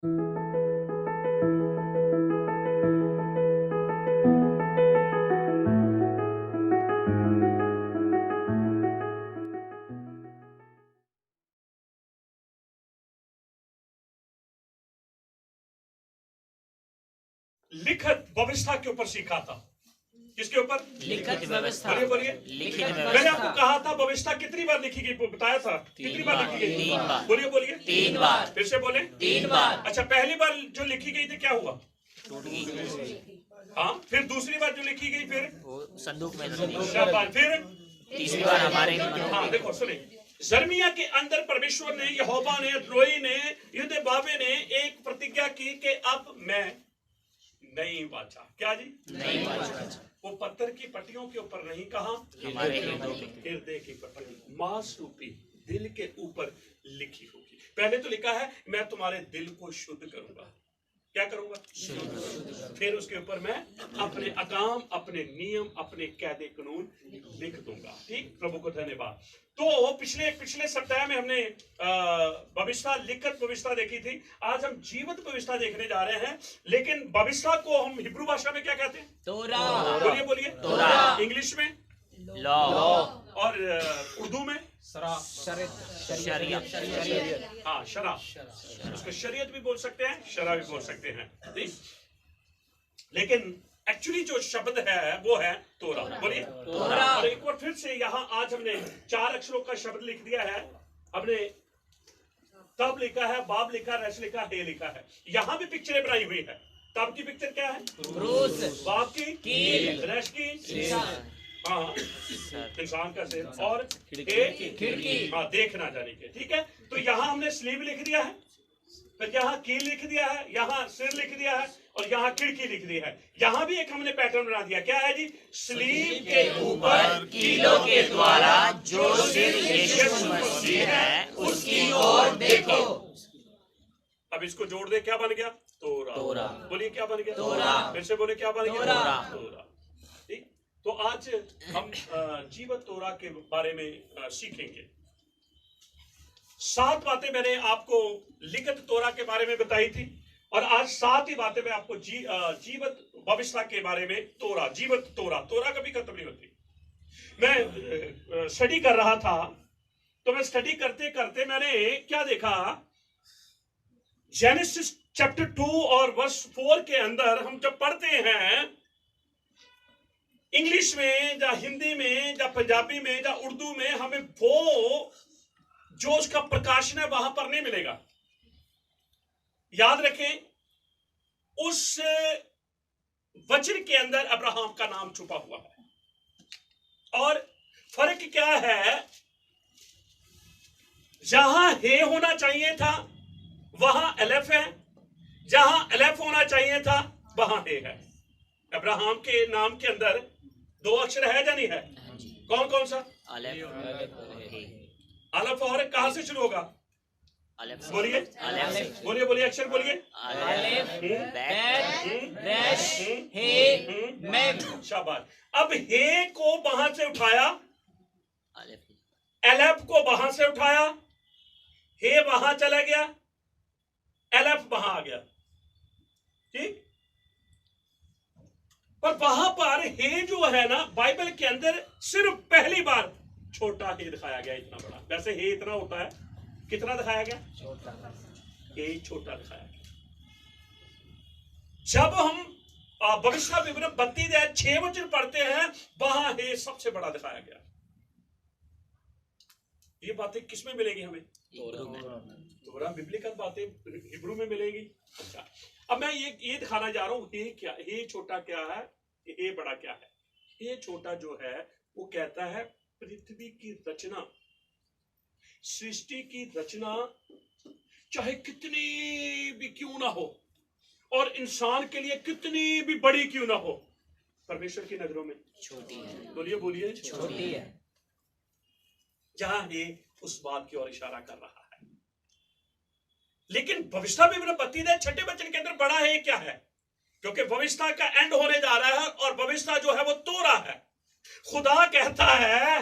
लिखित व्यवस्था के ऊपर सीखा था। किसके ऊपर? लिखित व्यवस्था। बोलिए बोलिए। लिखित मैंने व्यवस्था। आपको कहा था व्यवस्था कितनी बार लिखी गई, बताया था कितनी बार लिखी गई? 3 बार। बोलिए बोलिए। 3 बार। फिर से बोले। 3 बार। अच्छा, पहली बार जो लिखी गई थी क्या हुआ? टूट गई। हाँ, फिर दूसरी बार जो लिखी गई फिर वो संदूक में रख दी। शाबाश। फिर तीसरी बार हमारे हाँ देखो सुने, जर्मिया के अंदर परमेश्वर ने, यहोवा ने, रोई ने, युद्ध बाबे ने एक प्रतिज्ञा की कि अब मैं नहीं वाचा। क्या जी? नहीं वाचा। वो पत्थर की पट्टियों के ऊपर नहीं कहा, हमारे हृदय की पट्टी, मांस रूपी दिल के ऊपर लिखी होगी। पहले तो लिखा है मैं तुम्हारे दिल को शुद्ध करूंगा। क्या करूंगा? फिर उसके ऊपर मैं अपने अकाम, अपने नियम, अपने कायदे कानून लिख दूंगा। ठीक, प्रभु को धन्यवाद। तो पिछले सप्ताह में हमने भविष्यता, लिखित भविष्यता देखी थी। आज हम जीवित भविष्यता देखने जा रहे हैं। लेकिन भविष्यता को हम हिब्रू भाषा में क्या कहते हैं? तोरा। बोलिए बोलिए। तोरा। इंग्लिश में लॉ। और उर्दू में शरीयत। हाँ, शरा। उसको शरीयत भी बोल सकते हैं, शरा भी बोल सकते हैं। ठीक? लेकिन एक्चुअली जो शब्द है वो है तोरा। बोलिए तोरा। और एक बार फिर से यहाँ आज हमने 4 अक्षरों का शब्द लिख दिया है। हमने तब लिखा है, बाब लिखा, रश लिखा, हे लिखा है। यहाँ भी पिक्चरें बनाई हुई है। तब की पिक्चर क्या है? क्रूस। बाब की कील। रश की हाँ इंसान का सिर, और खिड़की। हाँ देखना जाने के। ठीक है, तो यहाँ हमने स्लीव लिख दिया है, फिर यहाँ कील लिख दिया है, यहाँ सिर लिख दिया है, और यहाँ खिड़की लिख दी है। यहाँ भी एक हमने पैटर्न बना दिया। क्या है जी? स्लीव के ऊपर कीलों के द्वारा जो सिर यीशु मसीह है उसकी ओर देखो। अब इसको जोड़ दे, क्या बन गया? तोरा। तोरा। बोलिए क्या बन गया? तोरा। फिर से बोले क्या बन गया? तोरा। तोरा। ठीक, तो आज हम जीवित तोरा के बारे में सीखेंगे। 7 बातें मैंने आपको लिखित तोरा के बारे में बताई थी, और आज 7 ही बातें मैं आपको जीवित भविष्यता के बारे में। तोरा, जीवित तोरा। तोरा कभी खत्म नहीं होती। मैं स्टडी कर रहा था, तो मैं स्टडी करते करते मैंने क्या देखा, जेनेसिस चैप्टर 2 और वर्स 4 के अंदर हम जब पढ़ते हैं, इंग्लिश में या हिंदी में या पंजाबी में या उर्दू में, हमें वो जो उसका प्रकाशन है वहां पर नहीं मिलेगा। याद रखें, उस वचन के अंदर अब्राहम का नाम छुपा हुआ है। और फर्क क्या है, जहां हे होना चाहिए था वहां अलफ है, जहां अलफ होना चाहिए था वहां हे है। अब्राहम के नाम के अंदर 2 अक्षर है या नहीं है? कौन कौन सा? अलफ और कहां से शुरू होगा? बोलिए बोलिए बोलिए, अक्षर बोलिए। शाबाश। अब हे को वहां से उठाया, अलफ को वहां से उठाया, हे वहां चला गया, अलफ वहां आ गया। ठीक, पर वहां पर हे जो है ना, बाइबल के अंदर सिर्फ पहली बार छोटा हे दिखाया गया, इतना बड़ा। वैसे हे इतना होता है, कितना दिखाया गया? छोटा। हे छोटा दिखाया गया। जब हम भविष्य विवरण 32 वचन पढ़ते हैं, वहां हे सबसे बड़ा दिखाया गया। ये बातें किस में मिलेगी हमें? तोरा। बिब्लिकल बातें हिब्रू में मिलेगी। अच्छा, अब मैं ये दिखाना जा रहा हूं, हे क्या, हे छोटा क्या है, हे बड़ा क्या है। हे छोटा जो है वो कहता है पृथ्वी की रचना, सृष्टि की रचना, चाहे कितनी भी क्यों ना हो, और इंसान के लिए कितनी भी बड़ी क्यों ना हो, परमेश्वर की नजरों में छोटी है। बोलिए बोलिए, छोटी है। जहां ये उस बात की ओर इशारा कर रहा है। लेकिन भविष्यता विवरण 32 वचन के अंदर बड़ा है क्या है? क्योंकि भविष्यता का एंड होने जा रहा है, और भविष्यता जो है वो तोरा है। खुदा कहता है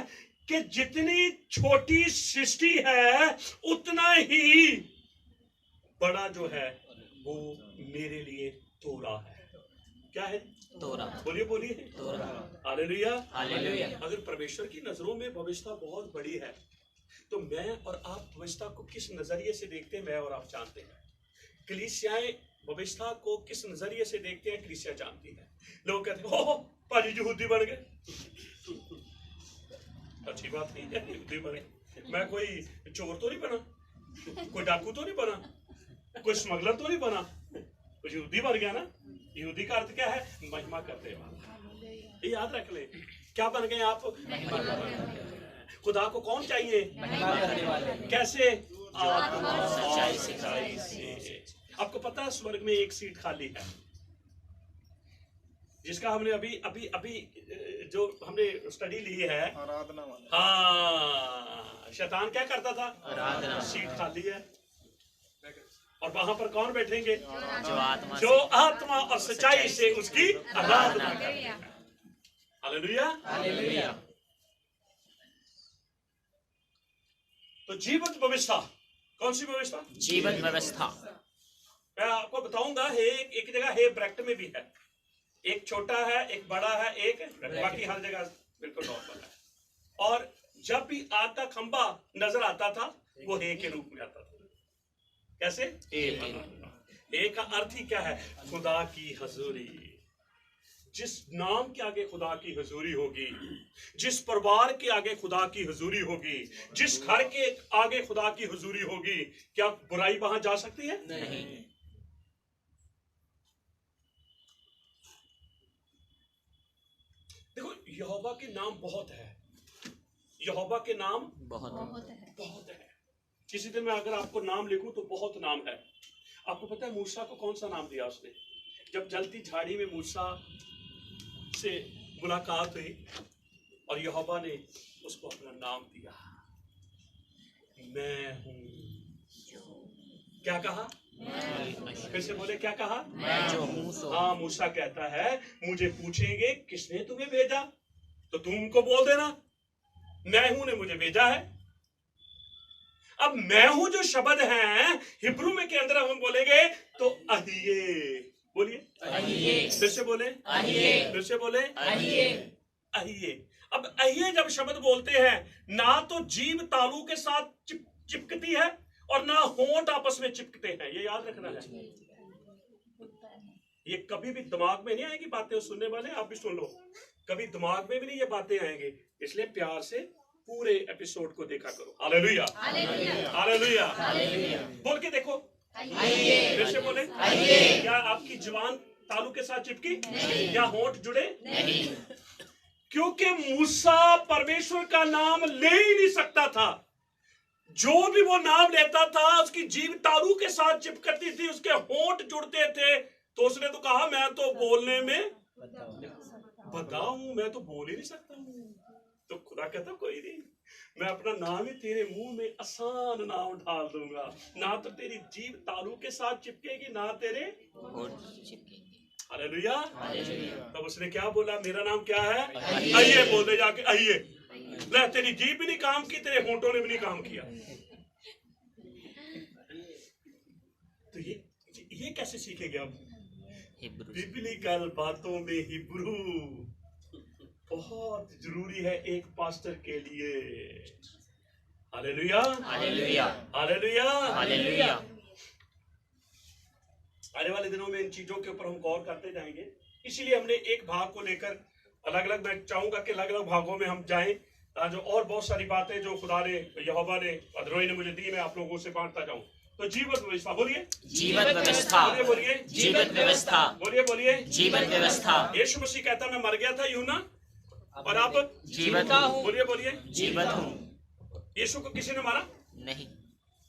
कि जितनी छोटी सृष्टि है उतना ही बड़ा जो है वो मेरे लिए तोरा है। क्या है? तोरा। बोलिए बोलिए, तोरा। हालेलुया। हालेलुया। अगर परमेश्वर की नजरों में भविष्यता बहुत बड़ी है, तो मैं और आप भविष्यता को किस नजरिए से देखते हैं, मैं और आप जानते हैं। कलीसियाएं भविष्यता को किस नजरिए से देखते हैं, कलीसिया जानती है। लोग कहते हैं, हो पाजी यहूदी बन गए। अच्छी बात नहीं है, यहूदी बन गए। मैं कोई चोर तो नहीं बना, कोई डाकू तो नहीं बना, कोई स्मगलर तो नहीं बना, कुछ यहूदी बन गया ना। यहूदी का अर्थ क्या है? महिमा करने वाला। ये याद रख ले। क्या बन गए आप? महिमा करने वाले। खुदा को कौन चाहिए? महिमा करने वाले। कैसे? आत्मा और सच्चाई से। आपको पता है स्वर्ग में एक सीट खाली है, जिसका हमने अभी अभी अभी जो हमने स्टडी ली है, आराधना वाला। हाँ, शैतान क्या करता था? आराधना। सीट खाली है, और वहां पर कौन बैठेंगे? जो आत्मा और सच्चाई से उसकी आराधना करेंगे। हालेलुया। हालेलुया। तो जीवित व्यवस्था, कौन सी व्यवस्था? जीवित व्यवस्था। मैं आपको बताऊंगा, एक जगह है ब्रैकेट में भी है, एक छोटा है, एक बड़ा है, एक बाकी हर जगह बिल्कुल नॉर्मल है। और जब भी आग का खंबा नजर आता था, वो हे के रूप में आता था। कैसे? एक का अर्थ ही क्या है? खुदा की हजूरी। जिस नाम के आगे खुदा की हजूरी होगी, जिस परिवार के आगे खुदा की हजूरी होगी, जिस घर के आगे खुदा की हजूरी होगी, क्या बुराई वहां जा सकती है? नहीं। देखो, यहोवा के नाम बहुत है, यहोवा के नाम बहुत है। किसी दिन मैं अगर आपको नाम लिखूं तो बहुत नाम है। आपको पता है मूसा को कौन सा नाम दिया उसने? जब जलती झाड़ी में मूसा से मुलाकात हुई और यहोवा ने उसको अपना नाम दिया, मैं हूं। क्या कहा? फिर से बोले, क्या कहा? मैं जो हूं। हाँ, मूसा कहता है, मुझे पूछेंगे किसने तुम्हें भेजा, तो तुम उनको बोल देना मैं हूं ने मुझे भेजा है। अब मैं हूं जो शब्द है हिब्रू में के अंदर हम बोलेंगे तो अहिये। बोलिए अहिये। फिर से बोले अहिये। फिर से बोले अहिये। अहिये। अब अहिये जब शब्द बोलते हैं, ना तो जीभ तालू के साथ चिपकती है और ना होंठ आपस में चिपकते हैं। ये याद रखना है। ये कभी भी दिमाग में नहीं आएगी बातें। सुनने वाले आप भी सुन लो, कभी दिमाग में भी नहीं ये बातें आएंगी। इसलिए प्यार से पूरे एपिसोड को देखा करो। हालेलुया। हालेलुया। हालेलुया। बोल के देखो फिर से बोले क्या आपकी जुबान तालू के साथ चिपकी? क्या होंठ जुड़े? नहीं। क्योंकि मूसा परमेश्वर का नाम ले ही नहीं सकता था। जो भी वो नाम लेता था उसकी जीभ तालू के साथ चिपकती थी, उसके होंठ जुड़ते थे। तो उसने तो कहा मैं तो बोलने में बताऊं, मैं तो बोल ही नहीं सकता हूं। तो खुदा कहता कोई नहीं, मैं अपना नाम ही तेरे मुंह में आसान नाम डाल दूंगा। ना तो तेरी जीभ तालू के साथ चिपकेगी, ना तेरे चिपकेगी। हालेलुया। तब उसने क्या बोला? मेरा नाम क्या है? आइए बोल दे जाके, आइए। ले, तेरी जीभ भी नहीं काम की, तेरे होंठों ने भी नहीं काम किया। तो ये कैसे सीखेंगे अब? बिब्लिकल बातों में हिब्रू बहुत जरूरी है एक पास्टर के लिए। हालेलुया। हालेलुया। हालेलुया। हालेलुया। आने वाले दिनों में इन चीजों के ऊपर हम गौर करते जाएंगे। इसीलिए हमने एक भाग को लेकर अलग अलग, मैं चाहूंगा कि अलग अलग भागों में हम जाएं, जो और बहुत सारी बातें जो खुदा ने, यहोवा ने, अदरोही ने मुझे दी, मैं आप लोगों से बांटता जाऊं। तो जीवित व्यवस्था बोलिए। जीवित व्यवस्था बोलिए। जीवित व्यवस्था बोलिए। बोलिए जीवित व्यवस्था। यीशु मसीह कहता मैं मर गया था यूना, और आप जीवित हूं। बोलिए बोलिए जीवित हूं। यीशु को किसी ने मारा नहीं?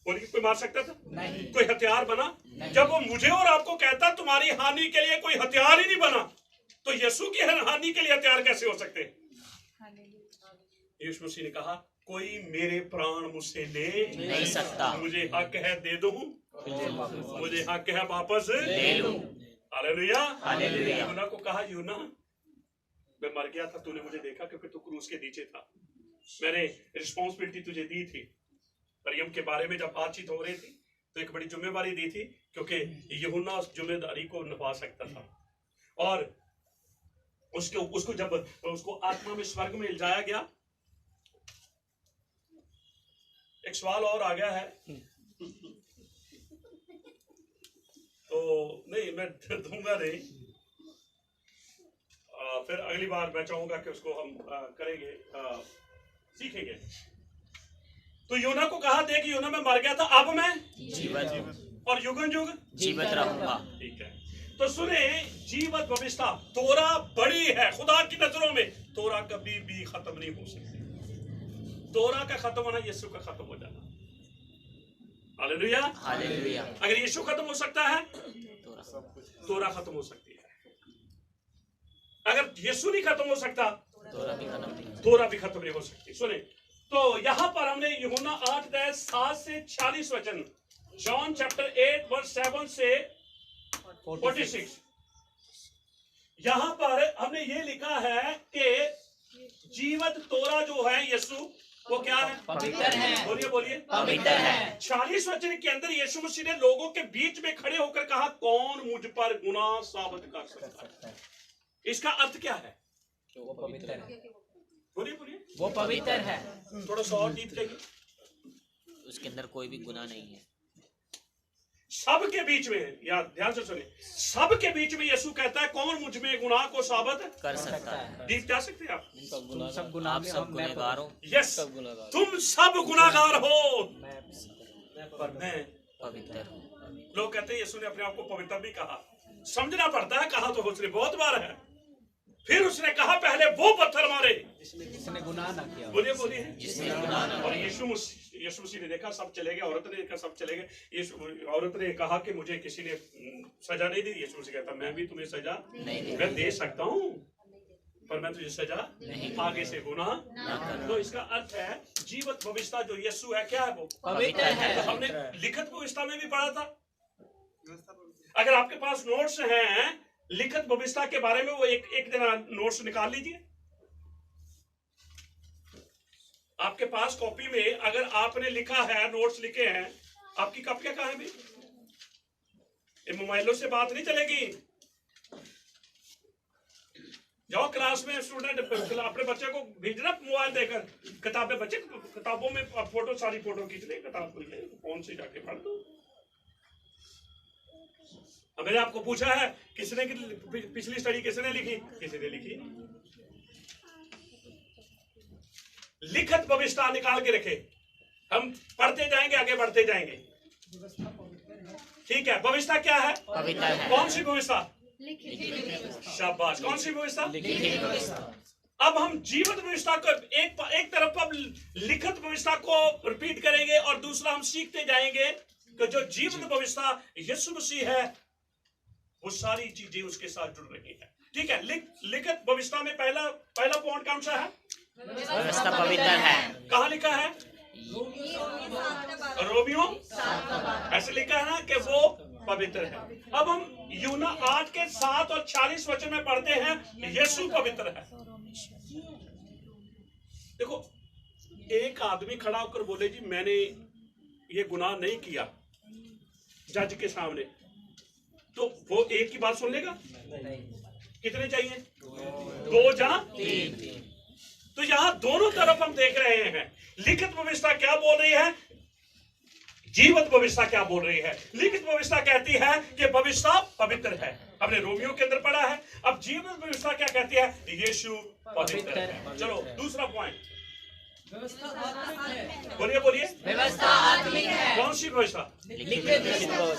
बोलिए कोई मार सकता था? नहीं। कोई हथियार बना? नहीं। जब वो मुझे और आपको कहता तुम्हारी हानि के लिए कोई हथियार ही नहीं बना, तो यीशु की हानि के लिए हथियार कैसे हो सकते? यीशु मसीह ने कहा कोई मेरे प्राण मुझसे ले नहीं सकता, मुझे हक है दे दूं, मुझे हक है वापस ले लूं। हालेलुया। हालेलुया। यूना को कहा यूना मैं मर गया था, तूने मुझे देखा क्योंकि तू क्रूस के नीचे था। मैंने रिस्पॉन्सिबिलिटी तुझे दी थी। मरियम के बारे में जब बातचीत हो रही थी तो एक बड़ी जिम्मेवारी दी थी, क्योंकि यूहन्ना उस जिम्मेदारी को निभा सकता था। और उसको जब उसको आत्मा में स्वर्ग में ले जाया गया, एक सवाल और आ गया है, तो नहीं मैं दूंगा नहीं, फिर अगली बार मैं चाहूंगा कि उसको हम करेंगे, सीखेंगे। तो यूना को कहा, देख यूना मैं मर गया था, अब मैं जीवित और युगन युग जीवित रहूंगा। ठीक है, तो सुने, जीवत भविष्यता तोरा बड़ी है खुदा की नजरों में। तोरा कभी भी खत्म नहीं हो सकती। तोरा का खत्म होना यीशु का खत्म हो जाना। Hallelujah, hallelujah. अगर यीशु खत्म हो सकता है, तोरा खत्म हो सकती है। अगर यीशु नहीं खत्म हो सकता, तोरा भी खत्म नहीं हो सकती। सुने, तो यहां पर हमने यूहन्ना 8:7 से 46 वचन, जॉन चैप्टर 8 वर्स 7 से 46, यहां पर हमने ये लिखा है कि जीवत तोरा जो है यीशु, वो क्या है? पवित्र है। बोलिए बोलिए, पवित्र है। 40 वचन के अंदर यीशु मसीह ने लोगों के बीच में खड़े होकर कहा, कौन मुझ पर गुनाह साबित कर सकता है? इसका अर्थ क्या है? वो पवित्र है। बोलिए बोलिए, वो पवित्र है। थोड़ा सा और डीप कहिए। उसके अंदर कोई भी गुनाह नहीं है। सबके बीच में, या ध्यान से सुनिए, सबके बीच में यीशु कहता है, कौन मुझ में गुनाह को साबित कर सकता है। डीप जा सकते हैं आप? तुम सब गुनाह आप में सब गुनहगार हो, यस, तुम सब गुनाहगार हो, पर मैं पवित्र हूँ। लोग कहते हैं यीशु ने अपने आप को पवित्र भी कहा। समझना पड़ता है, कहा तो उसने बहुत बार है। फिर उसने कहा, पहले वो पत्थर मारे जिसने गुनाह ना किया। बोलिए बोलिए, जिसने गुनाह न और यीशु मसीह ने देखा, सब चले गए, औरत ने देखा, सब चले गए। औरत ने कहा कि मुझे किसी ने सजा नहीं दी। यीशु मसीह कहता, मैं भी तुम्हें सजा नहीं मैं दे सकता हूँ, पर मैं तुझे सजा नहीं आगे से गुनाह न कर। तो इसका अर्थ है, जीवत भविष्यता जो यीशु है, क्या है वो? पवित्र है। तो हमने लिखित भविष्यता में भी पढ़ा था। अगर आपके पास नोट्स हैं लिखित भविष्यता के बारे में, वो एक दिन नोट्स निकाल लीजिए। आपके पास कॉपी में अगर आपने लिखा है, नोट्स लिखे हैं, आपकी कॉपियां कहाँ है भी? ये मोबाइलों से बात नहीं चलेगी। जाओ क्लास में, स्टूडेंट अपने बच्चे को भेजना मोबाइल देकर, किताबें, बच्चे किताबों में फोटो, सारी फोटो खींच ले, किताब खुल ले, फोन से जाके पढ़ दो। अब मैंने आपको पूछा है, किसने पिछली स्टडी किसने लिखी? किसी ने लिखी नहीं। लिखित भविष्यता निकाल के रखे, हम पढ़ते जाएंगे, आगे बढ़ते जाएंगे। ठीक है, भविष्यता क्या है? पवित्र है। कौन सी भविष्यता? शाबाश, कौन सी भविष्यता? अब हम जीवित भविष्यता को एक तरफ अब लिखित भविष्यता को रिपीट करेंगे, और दूसरा हम सीखते जाएंगे कि जो जीवित भविष्यता यीशु मसीह है, वो सारी चीजें उसके साथ जुड़ रही है। ठीक है, लिखित भविष्यता में पहला पॉइंट कौन सा है? व्यवस्था पवित्र है। कहाँ लिखा है? रोमियो ऐसे लिखा है ना कि वो पवित्र है। अब हम यूना 8:7 और 40 वचन में पढ़ते हैं, यीशु पवित्र है। देखो, एक आदमी खड़ा होकर बोले, जी मैंने ये गुनाह नहीं किया जज के सामने, तो वो एक की बात सुन लेगा? कितने चाहिए? 2 या 3। तो यहां दोनों तरफ हम देख रहे हैं, लिखित भविष्यता क्या बोल रही है, जीवित भविष्यता क्या बोल रही है। लिखित भविष्यता कहती है कि भविष्यता पवित्र है, हमने रोमियो के अंदर पढ़ा है। अब जीवित भविष्यता क्या कहती है? यीशु पवित्र है। चलो दूसरा पॉइंट, बोलिए बोलिए, व्यवस्था आत्मिक है। कौन सी भविष्यता?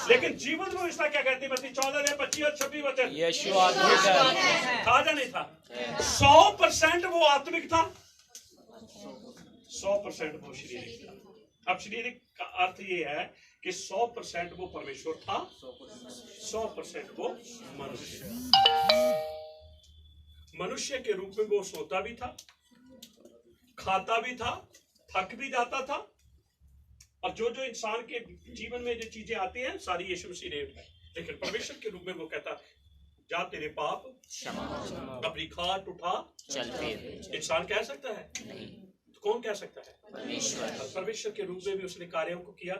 लेकिन जीवन भविष्यता क्या कहती है? 14, 25 और 26 वचन। यीशु आत्मिक है। था या नहीं था? 100% वो आत्मिक था, 100% वो शारीरिक था। अब शारीरिक का अर्थ ये है कि 100% वो परमेश्वर था, 100% वो मनुष्य के रूप में वो सोता भी था, खाता भी था, थक भी जाता था, और जो जो इंसान के जीवन में जो चीजें आती हैं सारी यीशु मसीह ने उठाई। लेकिन परमेश्वर के रूप में वो कहता, जा तेरे पाप क्षमा, अपनी खाट उठा चल फिर। इंसान कह सकता है? नहीं, तो कौन कह सकता है? परमेश्वर। परमेश्वर के रूप में भी उसने कार्यों को किया,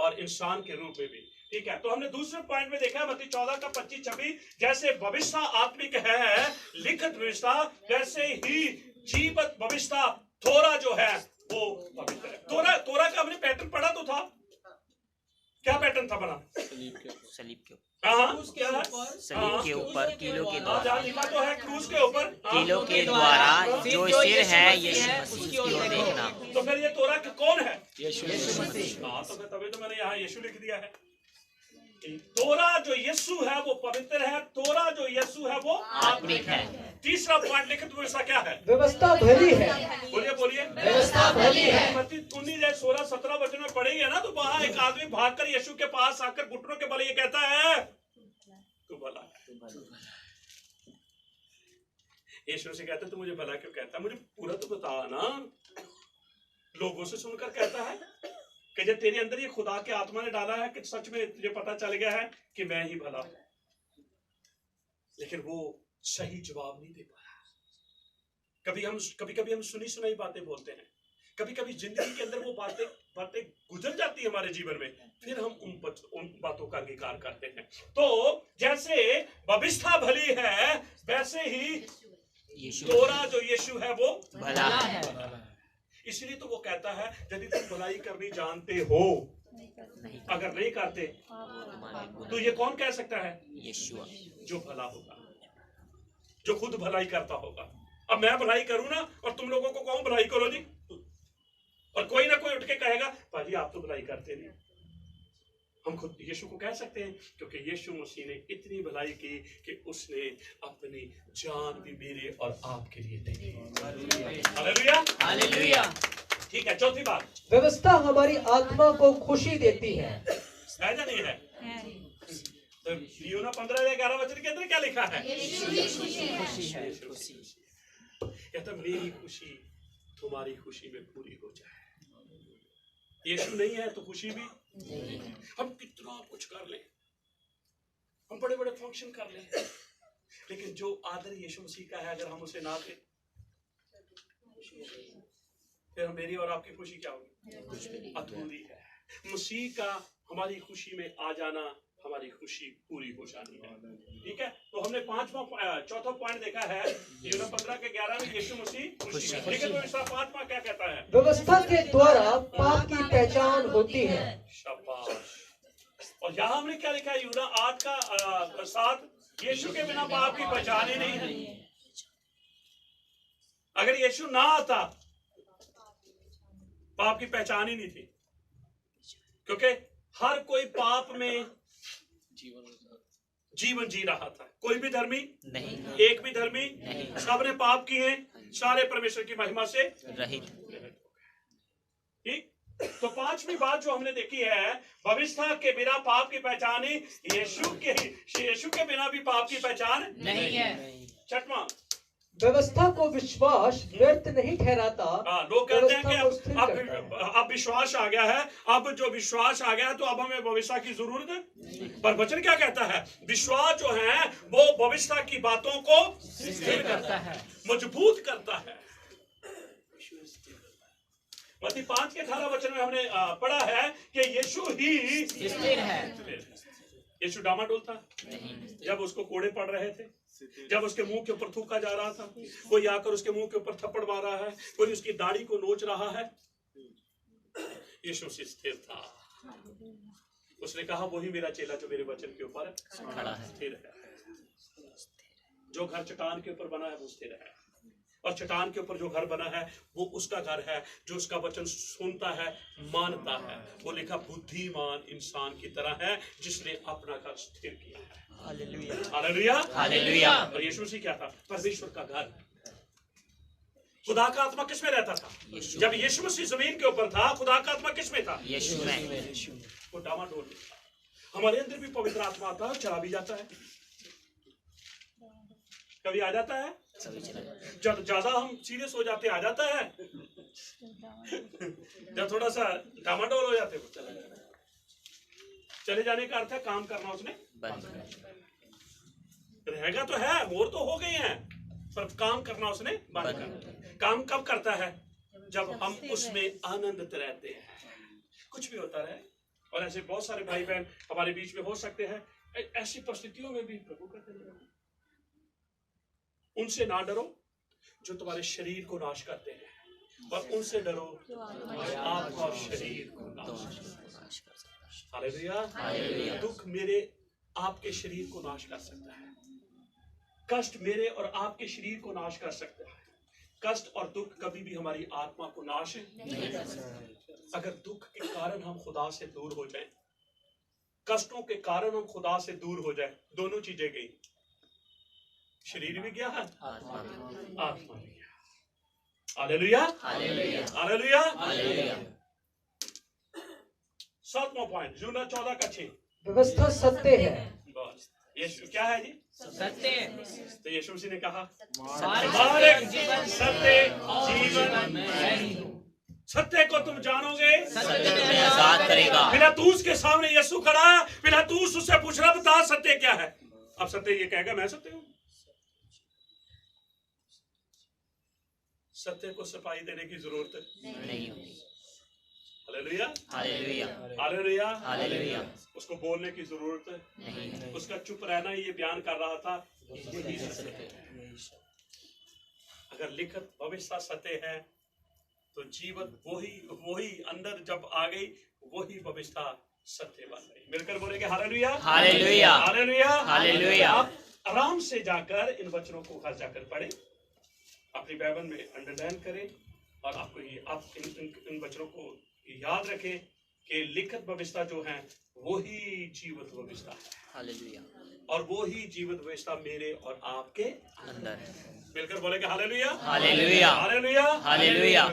और इंसान के रूप में भी। ठीक है, तो हमने दूसरे पॉइंट में देखा मत्ती 14 का 25-26, जैसे भविष्य आत्मिक है लिखित व्यवस्था, वैसे ही जीवित भविष्य थोड़ा जो है वो पवित्र है। तोरा का हमने पैटर्न पढ़ा तो था, क्या पैटर्न था बना? सलीब के ऊपर, क्या है? सलीब के ऊपर कीलों के द्वारा, जहाँ लिखा तो है क्रूस के ऊपर कीलों के द्वारा जो सिर है यीशु मसीह की ओर देखना। तो फिर ये तोरा कौन है? यीशु मसीह। हाँ, तो तभी तो मैंने यहाँ यीशु लिख दिया है। तोरा जो यीशु है वो पवित्र है, तोरा जो यीशु है वो आत्मिक है। तीसरा पॉइंट लिखित व्यवस्था क्या है? व्यवस्था भली है। बोलिए व्यवस्था भली है। मत्ती 19:16-17 वचन में पढ़ेंगे ना, तो वहां एक आदमी भागकर यीशु के पास आकर घुटनों के बल ये कहता है तू भला है। यीशु से कहता है तू मुझे भला क्यों कहता है? मुझे पूरा तो बता ना। लोगों से सुनकर कहता है कि जब तेरे अंदर ये खुदा के आत्मा ने डाला है कि सच में तुझे पता चल गया है कि मैं ही भला हूं, लेकिन वो सही जवाब नहीं दे पाया। कभी कभी हम सुनी सुनाई बातें बोलते हैं, कभी कभी जिंदगी के अंदर वो बातें गुजर जाती है हमारे जीवन में, फिर हम उन बातों का अंगीकार करते हैं। तो जैसे व्यवस्था भली है वैसे ही तोरा जो यीशु है वो भला है। इसलिए तो वो कहता है यदि तुम भलाई करनी जानते हो, अगर नहीं करते तो ये कौन कह सकता है? यीशु जो भला होगा, जो खुद भलाई करता होगा। अब मैं भलाई करूं ना और तुम लोगों को कहूं भलाई करो जी, और कोई ना कोई उठ के कहेगा भाजी आप तो भलाई करते नहीं। हम खुद यीशु को कह सकते हैं क्योंकि यीशु मसीह ने इतनी भलाई की कि उसने अपनी जान भी मेरे और आपके लिए दे दी। Hallelujah, hallelujah. ठीक है, चौथी बात, व्यवस्था हमारी आत्मा को खुशी देती है। है या नहीं है? तो यूना 15-11 वचन के अंदर क्या लिखा है? कहता मेरी खुशी तुम्हारी खुशी में पूरी हो जाए। यीशु नहीं है तो खुशी भी। हम कितना कुछ कर लें, हम बड़े बड़े फंक्शन कर लें, लेकिन जो आदर यीशु मसीह का है अगर हम उसे ना दें फिर मेरी और आपकी खुशी क्या होगी? अधूरी है। मसीह का हमारी खुशी में आ जाना हमारी खुशी पूरी हो जानी है। ठीक है, तो हमने चौथा पॉइंट देखा है यूना 15-11 में यीशु मसीह खुशी। लेकिन व्यवस्था 5वां क्या कहता है? व्यवस्था के द्वारा पाप की पहचान होती है। शाबाश। और यहाँ हमने क्या लिखा है? यूना 8:7, यीशु के बिना पाप की पहचान ही नहीं है। अगर यीशु ना आता पाप की पहचान ही नहीं थी, क्योंकि हर कोई पाप में जीवन जी रहा था। कोई भी धर्मी नहीं, एक भी धर्मी नहीं, सबने पाप किए, सारे परमेश्वर की महिमा से रहित। ठीक, तो 5वीं बात जो हमने देखी है, भविष्य के बिना पाप की पहचान ही यीशु के बिना भी पाप की पहचान नहीं है। 6वां, व्यवस्था को विश्वास व्यर्थ नहीं ठहराता। लोग कहते हैं व्यवस्था को स्थिर कि करता है। अब विश्वास आ गया है, अब जो विश्वास आ गया है तो अब हमें भविष्य की जरूरत है। पर वचन क्या कहता है? विश्वास जो है वो भविष्य की बातों को स्थिर करता है, मजबूत करता है। मत्ती 5:18 वचन में हमने पढ़ा है कि यीशु ही स्थिर है। यीशु डामाडोल था जब उसको कोड़े पड़ रहे थे, जब उसके मुंह के ऊपर थूका जा रहा था, कोई आकर उसके मुंह के ऊपर थप्पड़ मार रहा है, कोई उसकी दाढ़ी को नोच रहा है, यीशु से स्थिर था। उसने कहा वही मेरा चेला जो मेरे वचन के ऊपर खड़ा है। स्थिर है। जो घर चट्टान के ऊपर बना है वो स्थिर है, और चट्टान के ऊपर जो घर बना है वो उसका घर है जो उसका वचन सुनता है, मानता है। वो लिखा बुद्धिमान इंसान की तरह है जिसने अपना घर स्थिर किया है। Hallelujah, hallelujah, hallelujah. और यीशु से क्या था? परमेश्वर का घर। खुदा का आत्मा किस में रहता था? जब यीशु मसीह जमीन के ऊपर था, खुदा का आत्मा किस में था? यीशु में। वो डामाडोल में था। हमारे अंदर भी पवित्र आत्मा आता है, चला भी जाता है, कभी आ जाता है, जब ज्यादा हम सीरियस हो जाते आ जाता है, जब थोड़ा सा डामाडोल हो जाते चले जाने का अर्थ है काम करना उसने रहेगा तो है, मोर तो हो गए हैं, पर काम करना उसने बंद कर। काम कब करता है? जब हम उसमें आनंदित रहते हैं। कुछ भी होता रहे, और ऐसे बहुत सारे भाई बहन हमारे बीच में हो सकते हैं ऐसी परिस्थितियों में भी प्रभु का दिन है। उनसे ना डरो जो तुम्हारे शरीर को नाश करते हैं, और उनसे डरो आत्मा और शरीर को नाश करते हैं। हालेलुया। दुख मेरे आपके शरीर को नाश कर सकता है, कष्ट मेरे और आपके शरीर को नाश कर सकता है। कष्ट और दुख कभी भी हमारी आत्मा को नाश नहीं कर सकता। अगर दुख के कारण हम खुदा से दूर हो जाएं, कष्टों के कारण हम खुदा से दूर हो जाएं, दोनों चीजें गई, शरीर भी गया है, आत्मा भी गया। Hallelujah, hallelujah, hallelujah. 7वां पॉइंट, यूहन्ना 14:6। व्यवस्था सत्य है। बस यीशु क्या है जी? सत्य। तो यीशु मसीह ने कहा हमारे जीवन सत्य जीवन मैं ही हूँ। सत्य को तुम जानोगे, सत्य तुम्हें आजाद करेगा। पिलातूस के सामने यीशु खड़ा, पिलातूस उससे पूछ रहा बता सत्य क्या है। अब सत्य ये कहेगा मैं सत्य हूँ। सत्य को सफाई देने की जरूरत नहीं होती। Hallelujah, hallelujah, hallelujah, hallelujah. उसको बोलने की जरूरत नहीं है। उसका चुप रहना ये बयान कर रहा था यही सत्य है। अगर लिखित भविष्य सत्य है तो जीवन वही अंदर जब आ गई वही भविष्य सत्य बन गई। मिलकर बोलेंगे हालेलुया, हालेलुया, हालेलुया, हालेलुया। आप आराम से जाकर इन वचनों को घर जाकर पढ़ें, अपनी बाइबल में अंडरलाइन करें, और आपको ये आप इन वचनों को याद रखें कि लिखित भविष्य जो है वही जीवित भविष्य है। हालेलुया। और वो ही जीवित भविष्य मेरे और आपके अंदर है। मिलकर बोलेंगे हालेलुया, हालेलुया, हालेलुया, हालेलुया।